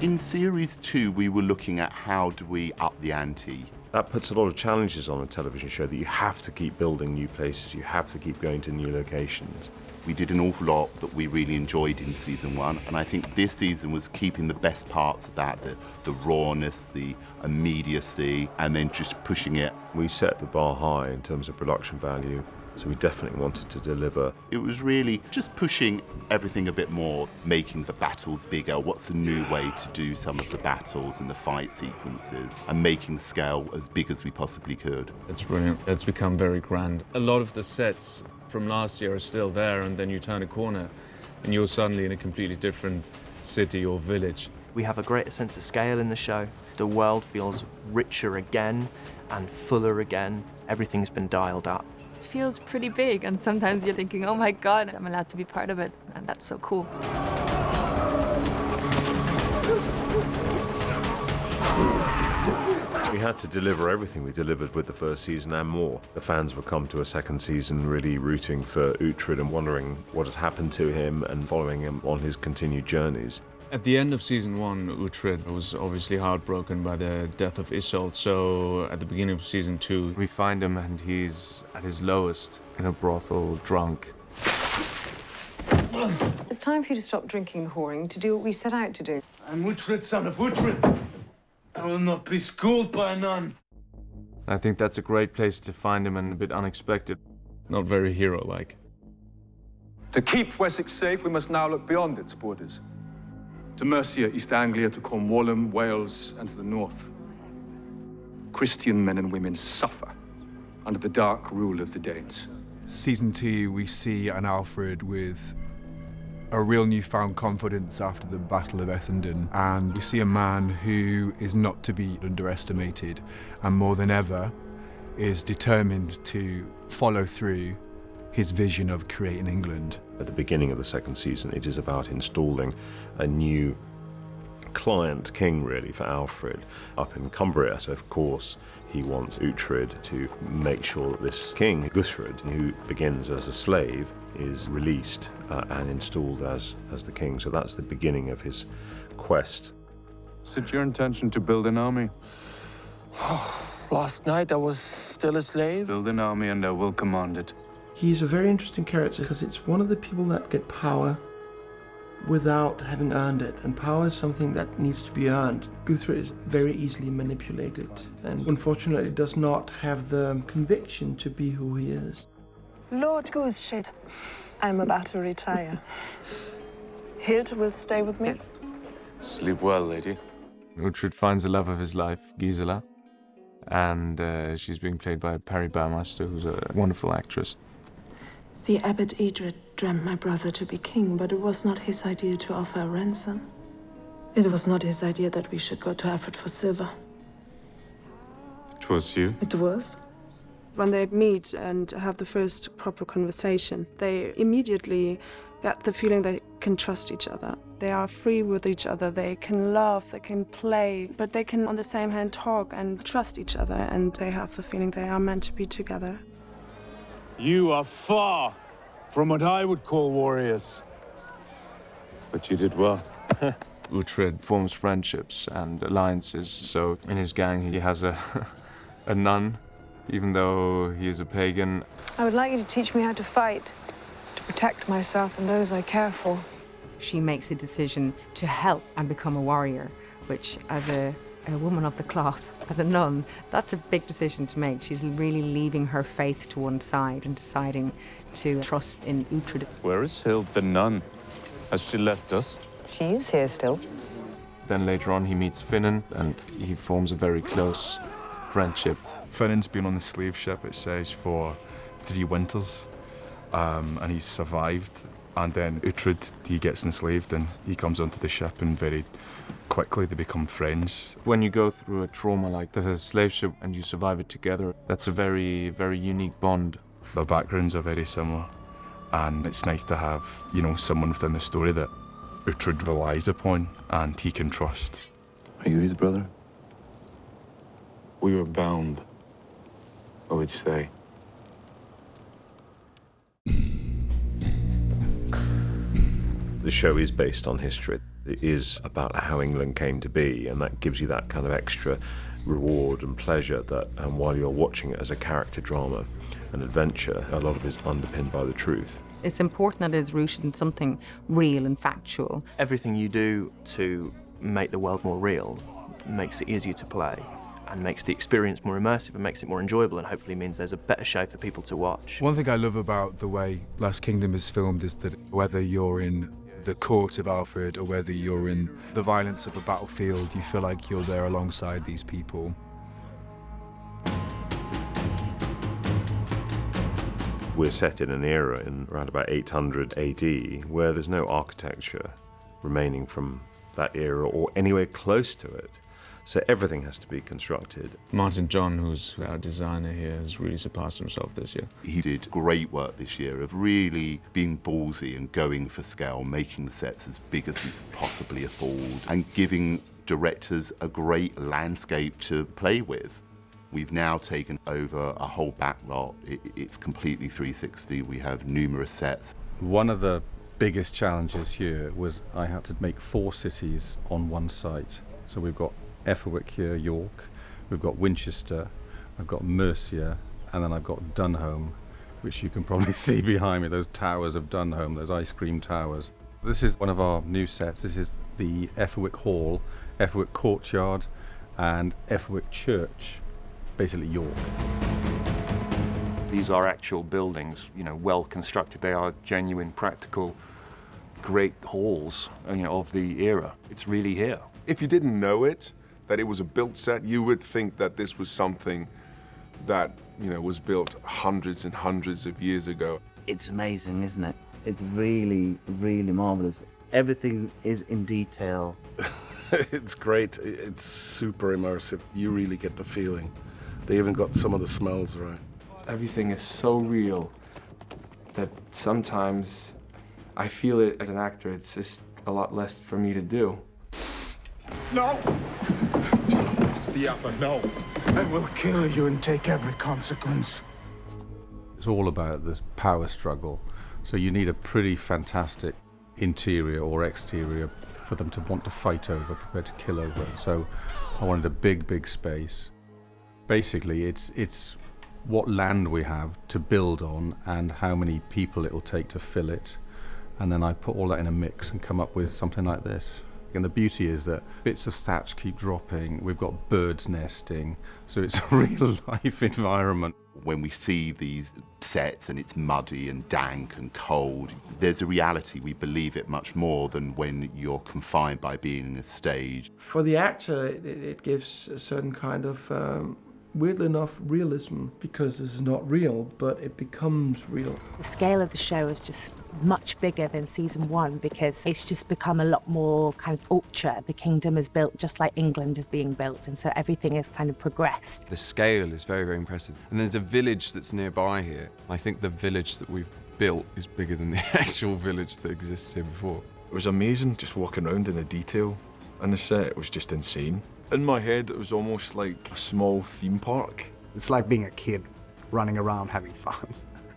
In Series 2, we were looking at how do we up the ante. That puts a lot of challenges on a television show, that you have to keep building new places, you have to keep going to new locations. We did an awful lot that we really enjoyed in Season 1, and I think this season was keeping the best parts of that, the rawness, the immediacy, and then just pushing it. We set the bar high in terms of production value, so we definitely wanted to deliver. It was really just pushing everything a bit more, making the battles bigger. What's a new way to do some of the battles and the fight sequences, and making the scale as big as we possibly could. It's brilliant. It's become very grand. A lot of the sets from last year are still there, and then you turn a corner and you're suddenly in a completely different city or village. We have a greater sense of scale in the show. The world feels richer again and fuller again. Everything's been dialed up. It feels pretty big, and sometimes you're thinking, oh my God, I'm allowed to be part of it, and that's so cool. We had to deliver everything we delivered with the first season and more. The fans would come to a second season really rooting for Uhtred and wondering what has happened to him and following him on his continued journeys. At the end of Season 1, Uhtred was obviously heartbroken by the death of Isolde, so at the beginning of Season 2, we find him and he's at his lowest in a brothel, drunk. It's time for you to stop drinking and whoring to do what we set out to do. I'm Uhtred, son of Uhtred. I will not be schooled by none. I think that's a great place to find him, and a bit unexpected. Not very hero-like. To keep Wessex safe, we must now look beyond its borders. To Mercia, East Anglia, to Cornwall, Wales, and to the north. Christian men and women suffer under the dark rule of the Danes. Season 2, we see an Alfred with a real newfound confidence after the Battle of Ethandun, and we see a man who is not to be underestimated, and more than ever is determined to follow through his vision of creating England. At the beginning of the second season, it is about installing a new client king, really, for Alfred up in Cumbria. So, of course, he wants Uhtred to make sure that this king, Guthrum, who begins as a slave, is released and installed as the king. So that's the beginning of his quest. Is it your intention to build an army? Last night I was still a slave. Build an army and I will command it. He's a very interesting character because it's one of the people that get power without having earned it, and power is something that needs to be earned. Guthrum is very easily manipulated and unfortunately does not have the conviction to be who he is. Lord Goose shit. I'm about to retire. Hild will stay with me. Yes. Sleep well, lady. Uhtred finds the love of his life, Gisela, and she's being played by Perry Burmeister, who's a wonderful actress. The Abbot Ealdred dreamt my brother to be king, but it was not his idea to offer a ransom. It was not his idea that we should go to Aelfric for silver. It was you? It was. When they meet and have the first proper conversation, they immediately get the feeling they can trust each other. They are free with each other, they can laugh, they can play, but they can on the same hand talk and trust each other, and they have the feeling they are meant to be together. You are far from what I would call warriors. But you did well. Uhtred forms friendships and alliances, so in his gang he has a nun, even though he is a pagan. I would like you to teach me how to fight, to protect myself and those I care for. She makes a decision to help and become a warrior, which as a woman of the cloth, as a nun, that's a big decision to make. She's really leaving her faith to one side and deciding to trust in Uhtred. Where is Hild the nun? Has she left us? She is here still. Then later on he meets Finan, and he forms a very close friendship. Finan's been on the slave ship, it says, for 3 winters, and he's survived. And then Uhtred, he gets enslaved and he comes onto the ship, and very quickly they become friends. When you go through a trauma like the slave ship and you survive it together, that's a very, very unique bond. Their backgrounds are very similar, and it's nice to have, you know, someone within the story that Uhtred relies upon and he can trust. Are you his brother? We were bound. What would you say? The show is based on history. It is about how England came to be, and that gives you that kind of extra reward and pleasure that while you're watching it as a character drama and adventure, a lot of it is underpinned by the truth. It's important that it's rooted in something real and factual. Everything you do to make the world more real makes it easier to play and makes the experience more immersive and makes it more enjoyable, and hopefully means there's a better show for people to watch. One thing I love about the way Last Kingdom is filmed is that whether you're in the court of Alfred or whether you're in the violence of a battlefield, you feel like you're there alongside these people. We're set in an era in around about 800 AD where there's no architecture remaining from that era or anywhere close to it. So everything has to be constructed. Martin John, who's our designer here, has really surpassed himself this year. He did great work this year of really being ballsy and going for scale, making the sets as big as we could possibly afford, and giving directors a great landscape to play with. We've now taken over a whole back lot. It's completely 360. We have numerous sets. One of the biggest challenges here was I had to make 4 cities on one site. So we've got Aelfric here, York, we've got Winchester, I've got Mercia, and then I've got Dunholm, which you can probably see behind me, those towers of Dunholm, those ice cream towers. This is one of our new sets. This is the Aelfric Hall, Aelfric Courtyard, and Aelfric Church, basically York. These are actual buildings, well constructed. They are genuine, practical, great halls, of the era. It's really here. If you didn't know it, that it was a built set, you would think that this was something that, was built hundreds and hundreds of years ago. It's amazing, isn't it? It's really, really marvelous. Everything is in detail. It's great. It's super immersive. You really get the feeling. They even got some of the smells right. Everything is so real that sometimes I feel it as an actor. It's just a lot less for me to do. No! It's the upper, no. I will kill you and take every consequence. It's all about this power struggle. So you need a pretty fantastic interior or exterior for them to want to fight over, prepared to kill over. So I wanted a big, big space. Basically, it's what land we have to build on and how many people it will take to fill it. And then I put all that in a mix and come up with something like this. And the beauty is that bits of thatch keep dropping, we've got birds nesting, so it's a real life environment. When we see these sets and it's muddy and dank and cold, there's a reality. We believe it much more than when you're confined by being in a stage. For the actor, it gives a certain kind of weirdly enough realism, because this is not real, but it becomes real. The scale of the show is just much bigger than season 1 because it's just become a lot more kind of ultra. The kingdom is built just like England is being built, and so everything is kind of progressed. The scale is very, very impressive. And there's a village that's nearby here. I think the village that we've built is bigger than the actual village that exists here before. It was amazing just walking around in the detail on the set. It was just insane. In my head, it was almost like a small theme park. It's like being a kid running around having fun.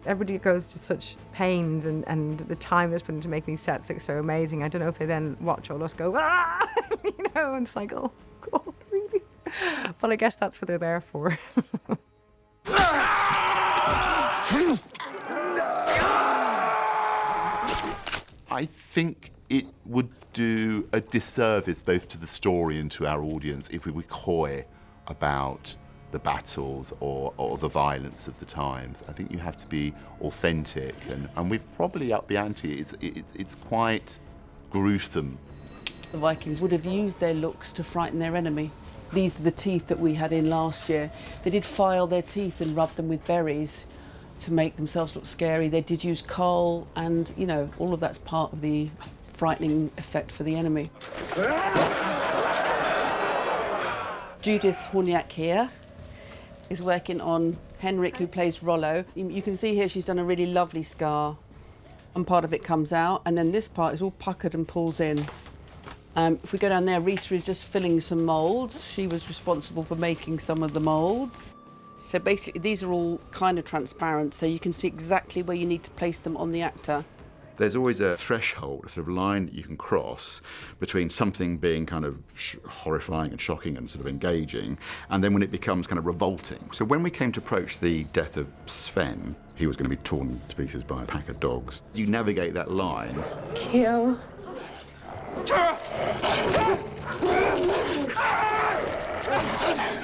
Everybody goes to such pains and the time that's put into making these sets look so amazing. I don't know if they then watch all us go, ah! And it's like, oh, God, really? But I guess that's what they're there for. I think it would do a disservice both to the story and to our audience if we were coy about the battles or the violence of the times. I think you have to be authentic, and we've probably upped the ante. It's quite gruesome. The Vikings would have used their looks to frighten their enemy. These are the teeth that we had in last year. They did file their teeth and rub them with berries to make themselves look scary. They did use coal, and all of that's part of the frightening effect for the enemy. Judith Horniak here is working on Henrik, who plays Rollo. You can see here she's done a really lovely scar, and part of it comes out, and then this part is all puckered and pulls in. If we go down there, Rita is just filling some moulds. She was responsible for making some of the moulds. So basically these are all kind of transparent, so you can see exactly where you need to place them on the actor. There's always a threshold, a sort of line that you can cross between something being kind of horrifying and shocking and sort of engaging, and then when it becomes kind of revolting. So when we came to approach the death of Sven, he was going to be torn to pieces by a pack of dogs. You navigate that line. Kill.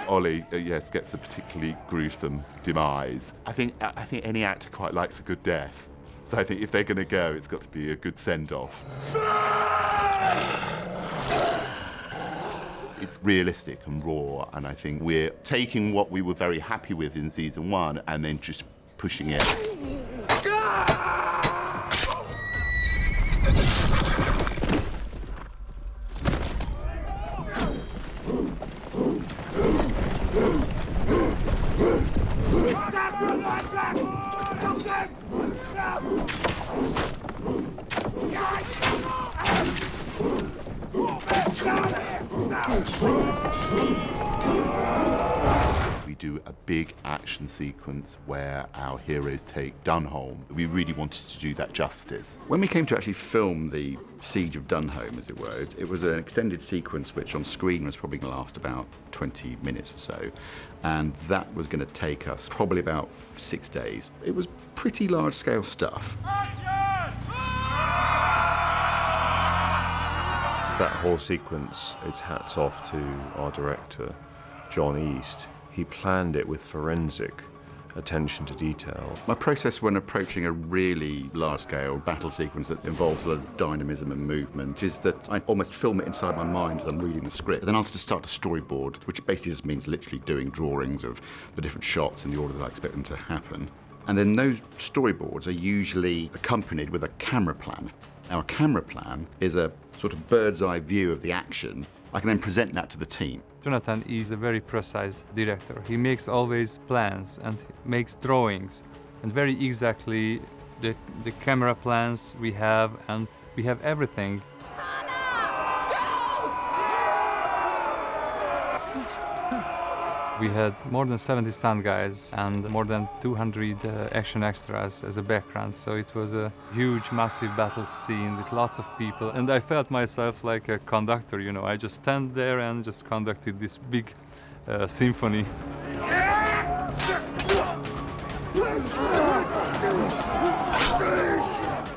Ollie, yes, gets a particularly gruesome demise. I think any actor quite likes a good death. So I think if they're going to go, it's got to be a good send-off. It's realistic and raw, and I think we're taking what we were very happy with in season 1 and then just pushing it. We do a big action sequence where our heroes take Dunholm. We really wanted to do that justice. When we came to actually film the Siege of Dunholm, as it were, it was an extended sequence which on screen was probably going to last about 20 minutes or so, and that was going to take us probably about 6 days. It was pretty large-scale stuff. That whole sequence, it's hats off to our director, John East. He planned it with forensic attention to detail. My process when approaching a really large-scale battle sequence that involves a lot of dynamism and movement is that I almost film it inside my mind as I'm reading the script. Then I'll just start to storyboard, which basically just means literally doing drawings of the different shots in the order that I expect them to happen. And then those storyboards are usually accompanied with a camera plan. Now, a camera plan is a sort of bird's eye view of the action. I can then present that to the team. Jonathan is a very precise director. He makes always plans and makes drawings, and very exactly the camera plans we have, and we have everything. We had more than 70 stunt guys and more than 200 action extras as a background, so it was a huge, massive battle scene with lots of people, and I felt myself like a conductor, you know. I just stand there and just conducted this big symphony.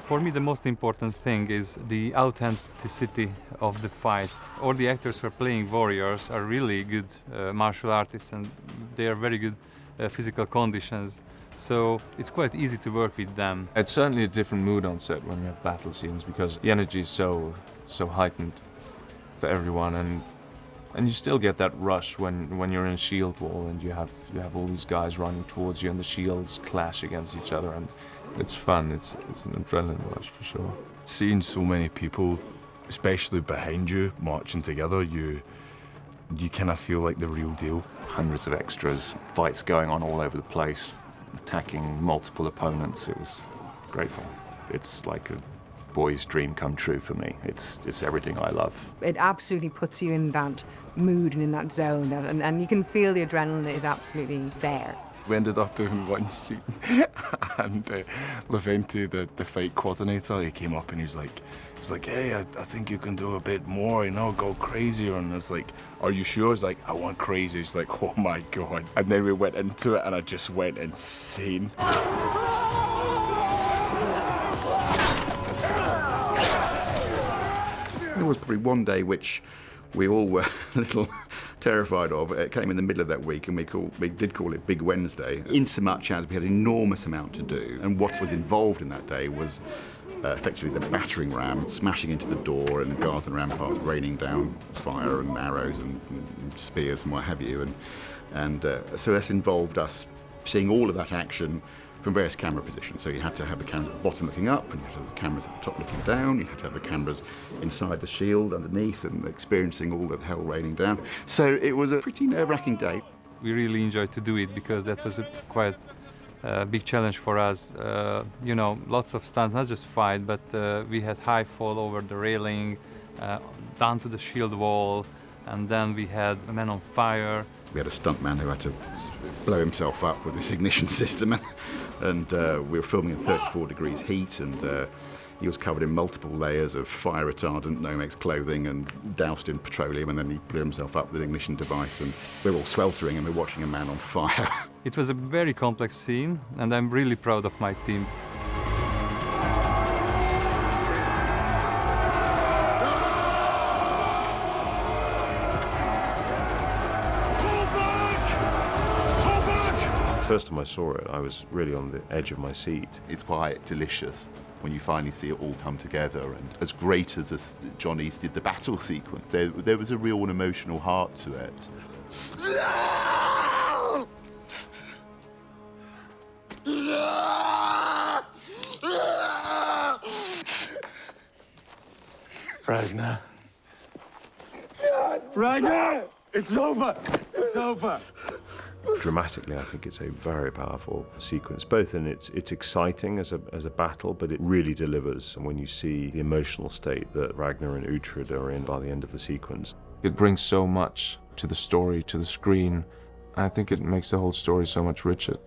For me, the most important thing is the authenticity of the fight. All the actors who are playing warriors are really good martial artists, and they are very good physical conditions. So it's quite easy to work with them. It's certainly a different mood on set when we have battle scenes, because the energy is so heightened for everyone, and you still get that rush when you're in a shield wall and you have all these guys running towards you and the shields clash against each other, and it's fun. It's an adrenaline rush for sure. Seeing so many people, especially behind you, marching together, you kind of feel like the real deal. Hundreds of extras, fights going on all over the place, attacking multiple opponents. It was great fun. It's like a boy's dream come true for me. It's everything I love. It absolutely puts you in that mood and in that zone, and you can feel the adrenaline is absolutely there. We ended up doing one scene, and Leventi, the fight coordinator, he came up and he's like, hey, I think you can do a bit more, you know, go crazier. And I was like, are you sure? He's like, I want crazy. He's like, oh my God. And then we went into it and I just went insane. There was probably one day which we all were a little terrified of. It came in the middle of that week, and we did call it Big Wednesday, insomuch as we had an enormous amount to do. And what was involved in that day was effectively the battering ram smashing into the door, and guards and ramparts raining down fire and arrows and spears and what have you. And so that involved us seeing all of that action from various camera positions. So you had to have the cameras at the bottom looking up, and you had to have the cameras at the top looking down, you had to have the cameras inside the shield underneath and experiencing all the hell raining down. So it was a pretty nerve-wracking day. We really enjoyed to do it because that was a quite big challenge for us. You know, lots of stunts, not just fight, but we had high fall over the railing, down to the shield wall, and then we had a man on fire. We had a stuntman who had to blow himself up with this ignition system, and we were filming in 34 degrees heat, and He was covered in multiple layers of fire-retardant Nomex clothing and doused in petroleum, and then he blew himself up with an ignition device, and we're all sweltering and we're watching a man on fire. It was a very complex scene, and I'm really proud of my team. The first time I saw it, I was really on the edge of my seat. It's quite delicious when you finally see it all come together, and as great as John East did the battle sequence, there was a real emotional heart to it. Ragnar. Ragnar! It's over! It's over! Dramatically, I think it's a very powerful sequence, both in it's exciting as a battle, but it really delivers. And when you see the emotional state that Ragnar and Uhtred are in by the end of the sequence, it brings so much to the story, to the screen. I think it makes the whole story so much richer.